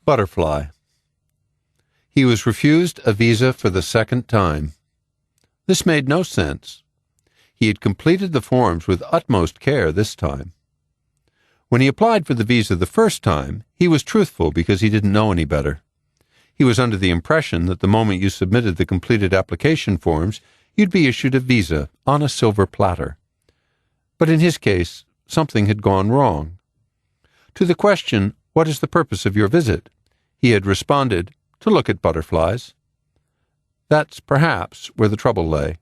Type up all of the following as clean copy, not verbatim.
Butterfly. He was refused a visa for the second time. This made no sense. He had completed the forms with utmost care this time. When he applied for the visa the first time, he was truthful because he didn't know any better. He was under the impression that the moment you submitted the completed application forms, you'd be issued a visa on a silver platter. But in his case, something had gone wrong. To the question, "What is the purpose of your visit?" he had responded, "To look at butterflies." That's perhaps where the trouble lay.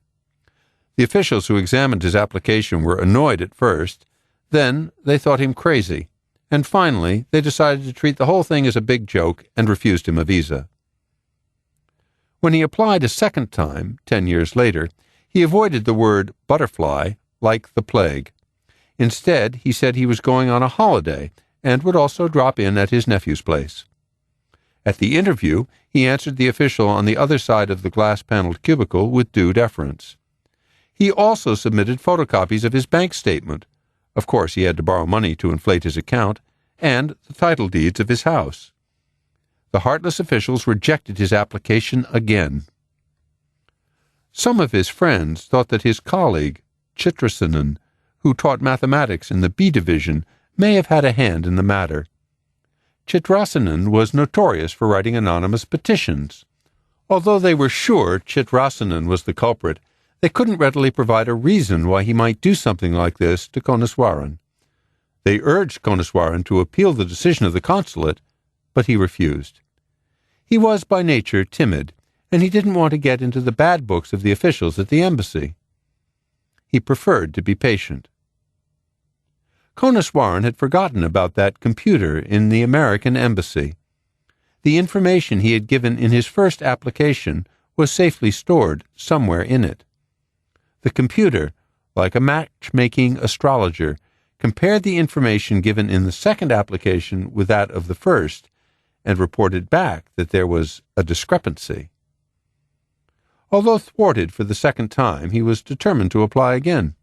The officials who examined his application were annoyed at first, then they thought him crazy, and finally they decided to treat the whole thing as a big joke and refused him a visa. When he applied a second time, 10 years later, he avoided the word butterfly like the plague. Instead, he said he was going on a holiday and would also drop in at his nephew's place. At the interview, he answered the official on the other side of the glass-paneled cubicle with due deference. He also submitted photocopies of his bank statement. Of course, he had to borrow money to inflate his account, and the title deeds of his house. The heartless officials rejected his application again. Some of his friends thought that his colleague, Chitrasenan, who taught mathematics in the B division, may have had a hand in the matter. Chitrasenan was notorious for writing anonymous petitions. Although they were sure Chitrasenan was the culprit, they couldn't readily provide a reason why he might do something like this to Konaswaran. They urged Konaswaran to appeal the decision of the consulate, but he refused. He was by nature timid, and he didn't want to get into the bad books of the officials at the embassy. He preferred to be patient. Konaswaran had forgotten about that computer in the American embassy. The information he had given in his first application was safely stored somewhere in it. The computer, like a matchmaking astrologer, compared the information given in the second application with that of the first, and reported back that there was a discrepancy. Although thwarted for the second time, he was determined to apply again.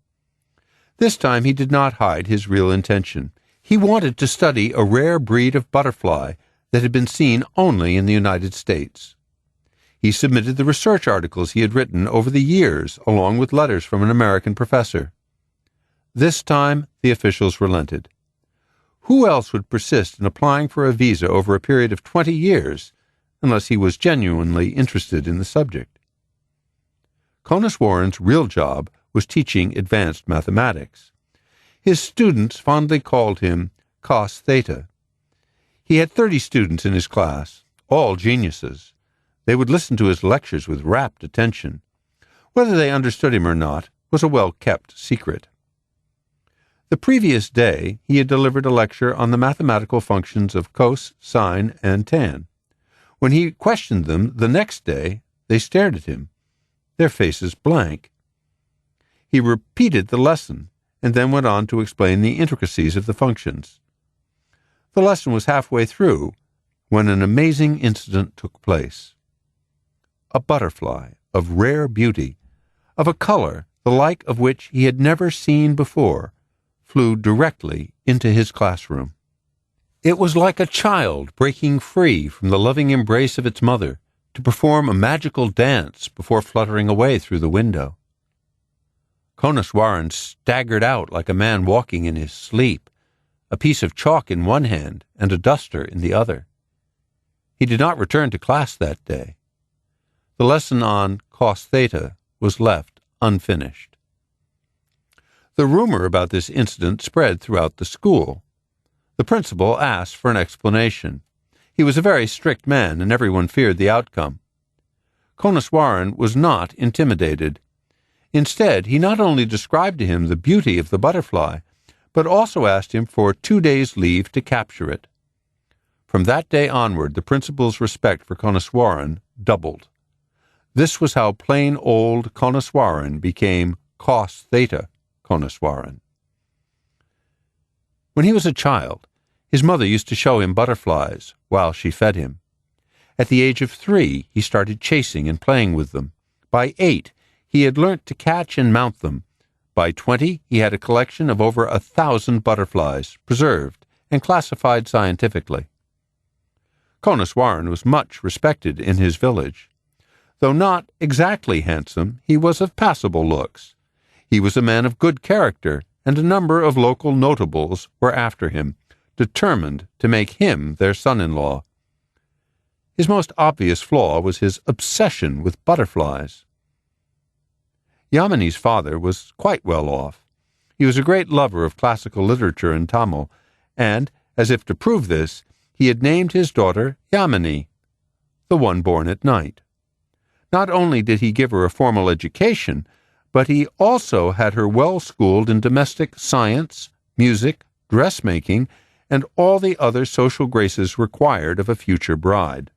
This time he did not hide his real intention. He wanted to study a rare breed of butterfly that had been seen only in the United States. He submitted the research articles he had written over the years, along with letters from an American professor. This time the officials relented. Who else would persist in applying for a visa over a period of 20 years, unless he was genuinely interested in the subject? Konaswaran's real job was teaching advanced mathematics. His students fondly called him Cos Theta. He had 30 students in his class, all geniuses. They would listen to his lectures with rapt attention. Whether they understood him or not was a well-kept secret. The previous day he had delivered a lecture on the mathematical functions of cos, sine, and tan. When he questioned them the next day, they stared at him, their faces blank. He repeated the lesson, and then went on to explain the intricacies of the functions. The lesson was halfway through when an amazing incident took place. A butterfly of rare beauty, of a color the like of which he had never seen before, flew directly into his classroom. It was like a child breaking free from the loving embrace of its mother to perform a magical dance before fluttering away through the window. Konaswaran staggered out like a man walking in his sleep, a piece of chalk in one hand and a duster in the other. He did not return to class that day. The lesson on cos theta was left unfinished. The rumor about this incident spread throughout the school. The principal asked for an explanation. He was a very strict man, and everyone feared the outcome. Konaswaran was not intimidated. Instead, he not only described to him the beauty of the butterfly, but also asked him for 2 days' leave to capture it. From that day onward, the principal's respect for Konaswaran doubled. This was how plain old Konaswaran became Cos Theta Konaswaran. When he was a child, his mother used to show him butterflies while she fed him. At the age of 3, he started chasing and playing with them. By 8, he had learnt to catch and mount them. By 20, he had a collection of over 1,000 butterflies, preserved and classified scientifically. Conaswaran was much respected in his village. Though not exactly handsome, he was of passable looks. He was a man of good character, and a number of local notables were after him, determined to make him their son-in-law. His most obvious flaw was his obsession with butterflies. Yamini's father was quite well off. He was a great lover of classical literature in Tamil, and, as if to prove this, he had named his daughter Yamini, the one born at night. Not only did he give her a formal education, but he also had her well schooled in domestic science, music, dressmaking, and all the other social graces required of a future bride.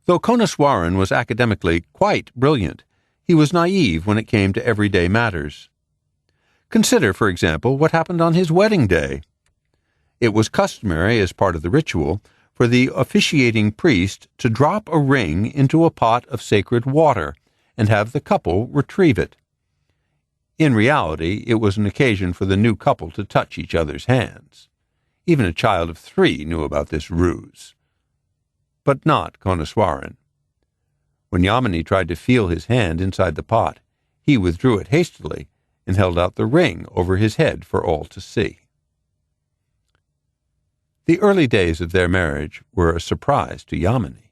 Though Conaswaran was academically quite brilliant, he was naive when it came to everyday matters. Consider, for example, what happened on his wedding day. It was customary, as part of the ritual, for the officiating priest to drop a ring into a pot of sacred water and have the couple retrieve it. In reality, it was an occasion for the new couple to touch each other's hands. Even a child of 3 knew about this ruse. But not Conaswaran. When Yamini tried to feel his hand inside the pot, he withdrew it hastily and held out the ring over his head for all to see. The early days of their marriage were a surprise to Yamini.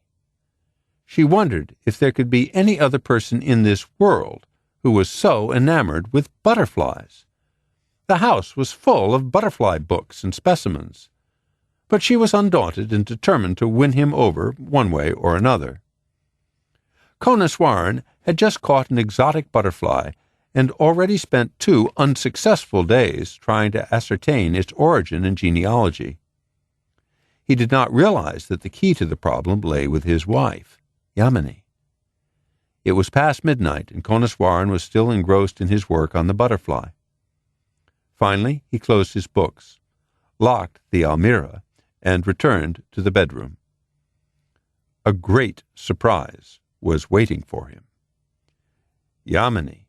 She wondered if there could be any other person in this world who was so enamored with butterflies. The house was full of butterfly books and specimens, but she was undaunted and determined to win him over one way or another. Conaswaran had just caught an exotic butterfly and already spent 2 unsuccessful days trying to ascertain its origin and genealogy. He did not realize that the key to the problem lay with his wife, Yamini. It was past midnight, and Conaswaran was still engrossed in his work on the butterfly. Finally, he closed his books, locked the almirah, and returned to the bedroom. A great surprise was waiting for him. Yamini,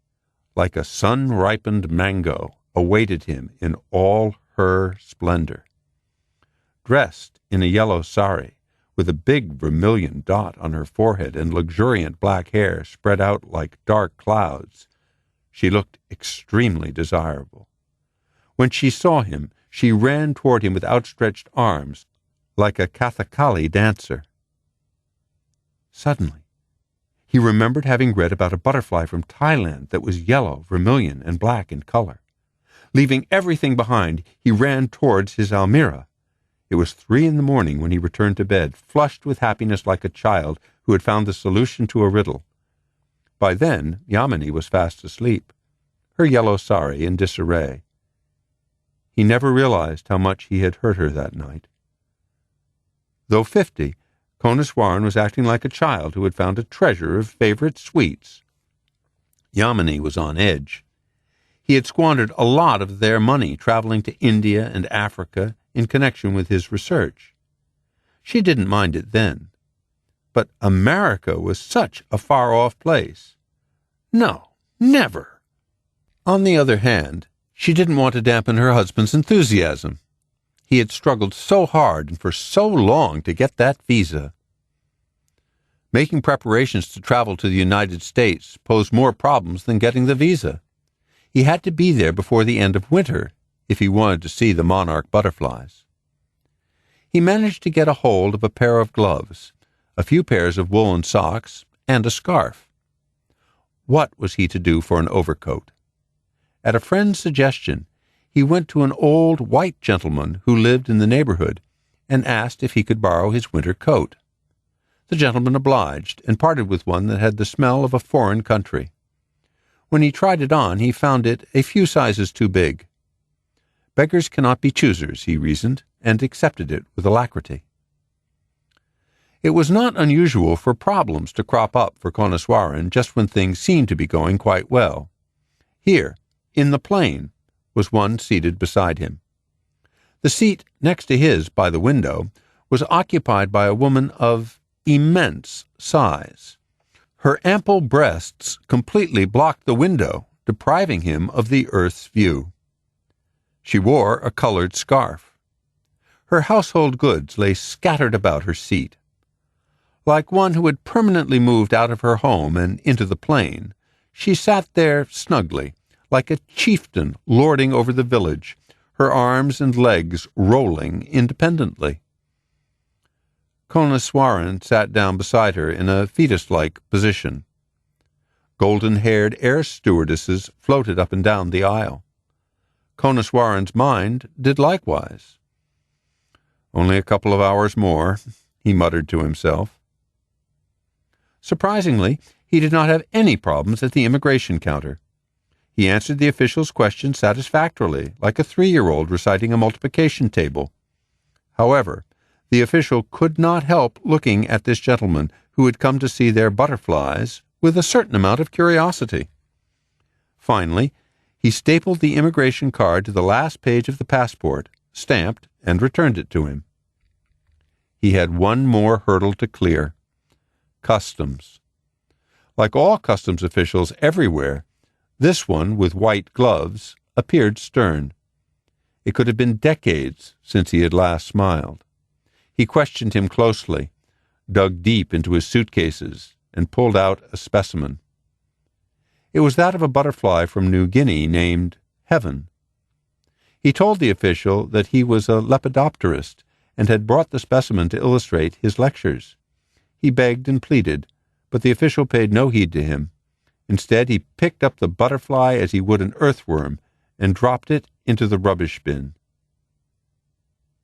like a sun-ripened mango, awaited him in all her splendor. Dressed in a yellow sari, with a big vermilion dot on her forehead and luxuriant black hair spread out like dark clouds, she looked extremely desirable. When she saw him, she ran toward him with outstretched arms, like a Kathakali dancer. Suddenly, he remembered having read about a butterfly from Thailand that was yellow, vermilion, and black in color. Leaving everything behind, he ran towards his almirah. It was 3 in the morning when he returned to bed, flushed with happiness like a child who had found the solution to a riddle. By then, Yamini was fast asleep, her yellow sari in disarray. He never realized how much he had hurt her that night. Though 50, Conaswaran was acting like a child who had found a treasure of favorite sweets. Yamini was on edge. He had squandered a lot of their money traveling to India and Africa in connection with his research. She didn't mind it then. But America was such a far-off place. No, never. On the other hand, she didn't want to dampen her husband's enthusiasm. He had struggled so hard and for so long to get that visa. Making preparations to travel to the United States posed more problems than getting the visa. He had to be there before the end of winter if he wanted to see the monarch butterflies. He managed to get a hold of a pair of gloves, a few pairs of woolen socks, and a scarf. What was he to do for an overcoat? At a friend's suggestion, he went to an old white gentleman who lived in the neighborhood and asked if he could borrow his winter coat. The gentleman obliged and parted with one that had the smell of a foreign country. When he tried it on, he found it a few sizes too big. Beggars cannot be choosers, he reasoned, and accepted it with alacrity. It was not unusual for problems to crop up for Conaswaran just when things seemed to be going quite well. Here, in the plane, was one seated beside him. The seat next to his by the window was occupied by a woman of immense size. Her ample breasts completely blocked the window, depriving him of the earth's view. She wore a colored scarf. Her household goods lay scattered about her seat. Like one who had permanently moved out of her home and into the plain, she sat there snugly, like a chieftain lording over the village, her arms and legs rolling independently. Conaswaran sat down beside her in a fetus-like position. Golden-haired air stewardesses floated up and down the aisle. Conaswaran's mind did likewise. "Only a couple of hours more," he muttered to himself. Surprisingly, he did not have any problems at the immigration counter. He answered the official's questions satisfactorily, like a 3-year-old reciting a multiplication table. However, the official could not help looking at this gentleman who had come to see their butterflies with a certain amount of curiosity. Finally, he stapled the immigration card to the last page of the passport, stamped, and returned it to him. He had one more hurdle to clear: customs. Like all customs officials everywhere, this one, with white gloves, appeared stern. It could have been decades since he had last smiled. He questioned him closely, dug deep into his suitcases, and pulled out a specimen. It was that of a butterfly from New Guinea named Heaven. He told the official that he was a lepidopterist and had brought the specimen to illustrate his lectures. He begged and pleaded, but the official paid no heed to him. Instead, he picked up the butterfly as he would an earthworm and dropped it into the rubbish bin.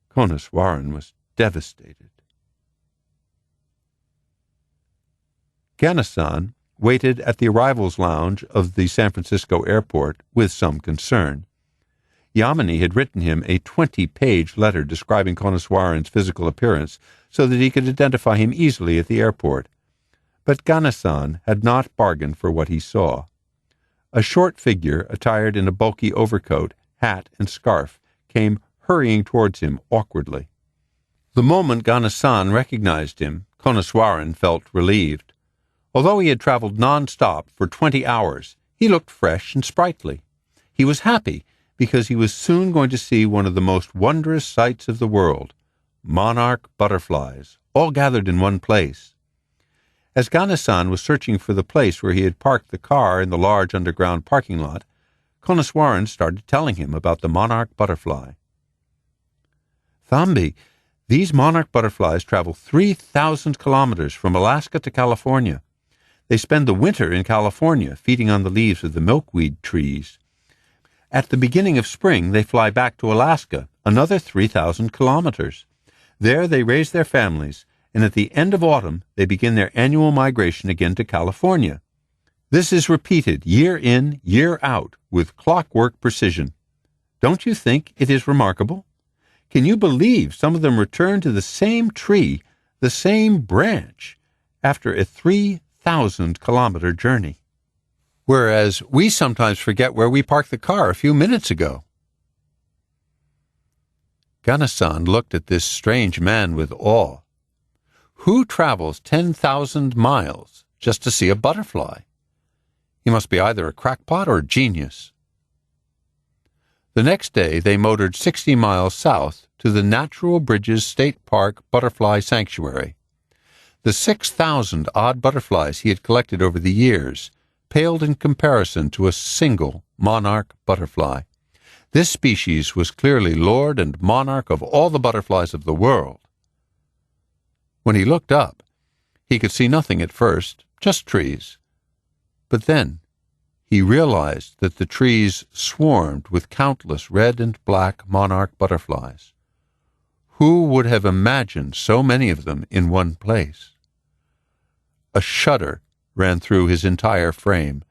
Conaswaran was devastated. Ganesan waited at the arrivals lounge of the San Francisco airport with some concern. Yamini had written him a 20-page letter describing Conaswaran's physical appearance so that he could identify him easily at the airport. But Ganesan had not bargained for what he saw. A short figure, attired in a bulky overcoat, hat, and scarf, came hurrying towards him awkwardly. The moment Ganesan recognized him, Conaswaran felt relieved. Although he had traveled non-stop for 20 hours, he looked fresh and sprightly. He was happy because he was soon going to see one of the most wondrous sights of the world: monarch butterflies, all gathered in one place. As Ganesan was searching for the place where he had parked the car in the large underground parking lot, Conaswaran started telling him about the monarch butterfly. "Thambi, these monarch butterflies travel 3,000 kilometers from Alaska to California. They spend the winter in California, feeding on the leaves of the milkweed trees. At the beginning of spring, they fly back to Alaska, another 3,000 kilometers. There they raise their families, and at the end of autumn, they begin their annual migration again to California. This is repeated year in, year out, with clockwork precision. Don't you think it is remarkable? Can you believe some of them return to the same tree, the same branch, after a 3,000-kilometer journey? Whereas we sometimes forget where we parked the car a few minutes ago." Ganesan looked at this strange man with awe. Who travels 10,000 miles just to see a butterfly? He must be either a crackpot or a genius. The next day they motored 60 miles south to the Natural Bridges State Park Butterfly Sanctuary. The 6,000-odd butterflies he had collected over the years paled in comparison to a single monarch butterfly. This species was clearly lord and monarch of all the butterflies of the world. When he looked up, he could see nothing at first, just trees. But then he realized that the trees swarmed with countless red and black monarch butterflies. Who would have imagined so many of them in one place? A shudder ran through his entire frame.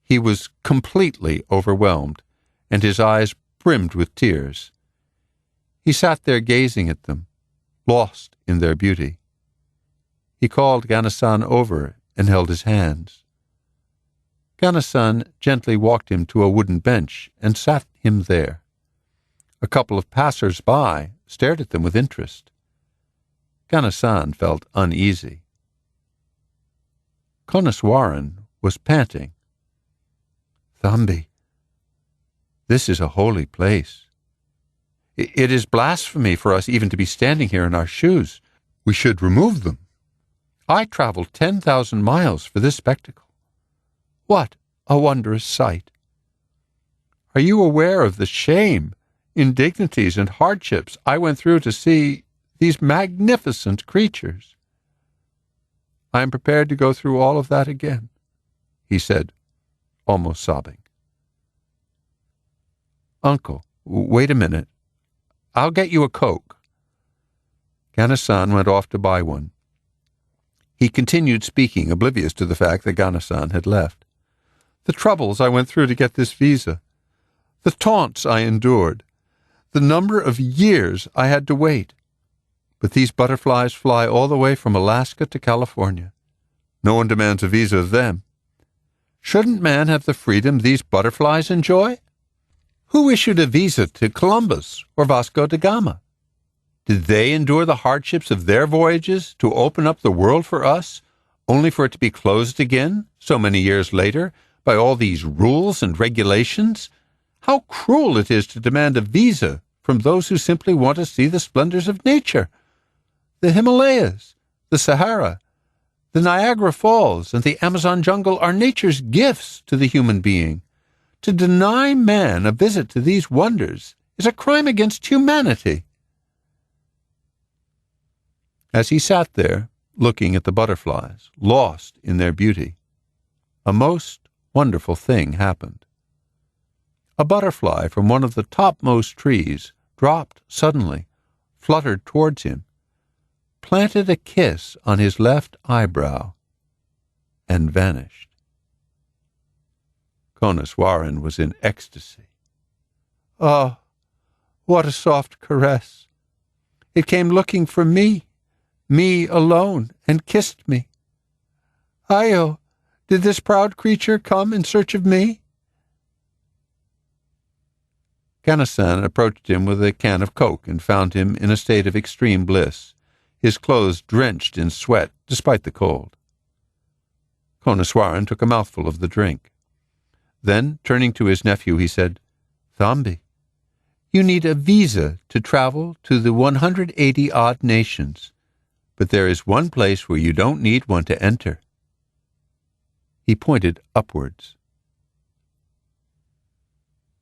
He was completely overwhelmed, and his eyes brimmed with tears. He sat there gazing at them, lost in their beauty. He called Ganesan over and held his hands. Ganesan gently walked him to a wooden bench and sat him there. A couple of passers-by stared at them with interest. Ganesan felt uneasy. Conaswaran was panting. "Thambi, this is a holy place. It is blasphemy for us even to be standing here in our shoes. We should remove them. I traveled 10,000 miles for this spectacle. What a wondrous sight! Are you aware of the shame, indignities, and hardships I went through to see these magnificent creatures? I am prepared to go through all of that again, he said, almost sobbing. Uncle, wait a minute. I'll get you a Coke. Ghana-san went off to buy one. He continued speaking, oblivious to the fact that Ghana-san had left. The troubles I went through to get this visa, the taunts I endured, the number of years I had to wait. But these butterflies fly all the way from Alaska to California. No one demands a visa of them. Shouldn't man have the freedom these butterflies enjoy? Who issued a visa to Columbus or Vasco da Gama? Did they endure the hardships of their voyages to open up the world for us, only for it to be closed again so many years later by all these rules and regulations? How cruel it is to demand a visa from those who simply want to see the splendors of nature. The Himalayas, the Sahara, the Niagara Falls, and the Amazon jungle are nature's gifts to the human being. To deny man a visit to these wonders is a crime against humanity. As he sat there, looking at the butterflies, lost in their beauty, a most wonderful thing happened. A butterfly from one of the topmost trees dropped suddenly, fluttered towards him, planted a kiss on his left eyebrow, and vanished. Konaswaran was in ecstasy. Oh, what a soft caress! It came looking for me alone, and kissed me. Ayo, did this proud creature come in search of me? Ghana-san approached him with a can of Coke and found him in a state of extreme bliss, his clothes drenched in sweat despite the cold. Konaswaran took a mouthful of the drink. Then, turning to his nephew, he said, Thambi, you need a visa to travel to the 180-odd nations, but there is one place where you don't need one to enter. He pointed upwards.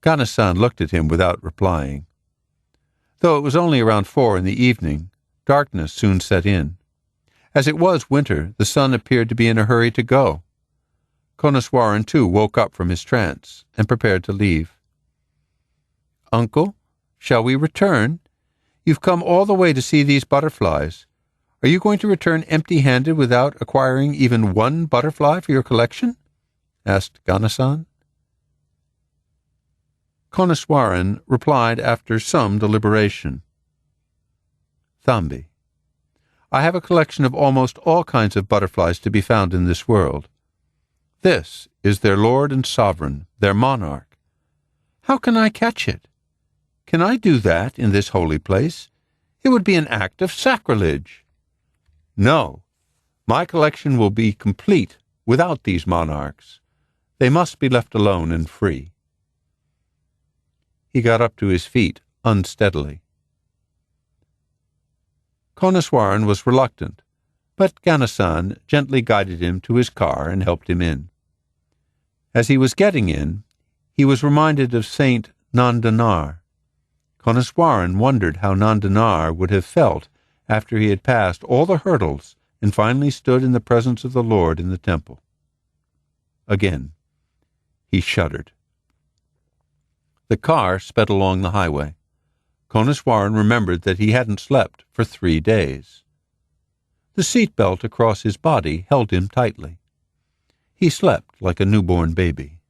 Ghana-san looked at him without replying. Though it was only around 4 in the evening, darkness soon set in. As it was winter, the sun appeared to be in a hurry to go. Konaswaran, too, woke up from his trance and prepared to leave. Uncle, shall we return? You've come all the way to see these butterflies. Are you going to return empty-handed without acquiring even one butterfly for your collection? Asked Ghana-san. Konaswaran replied after some deliberation. Thambi, I have a collection of almost all kinds of butterflies to be found in this world. This is their lord and sovereign, their monarch. How can I catch it? Can I do that in this holy place? It would be an act of sacrilege. No, my collection will be complete without these monarchs. They must be left alone and free. He got up to his feet unsteadily. Konaswaran was reluctant, but Ghana-san gently guided him to his car and helped him in. As he was getting in, he was reminded of Saint Nandanar. Konaswaran wondered how Nandanar would have felt after he had passed all the hurdles and finally stood in the presence of the Lord in the temple. Again, he shuddered. The car sped along the highway. Konaswaran remembered that he hadn't slept for 3 days. The seat belt across his body held him tightly. He slept like a newborn baby.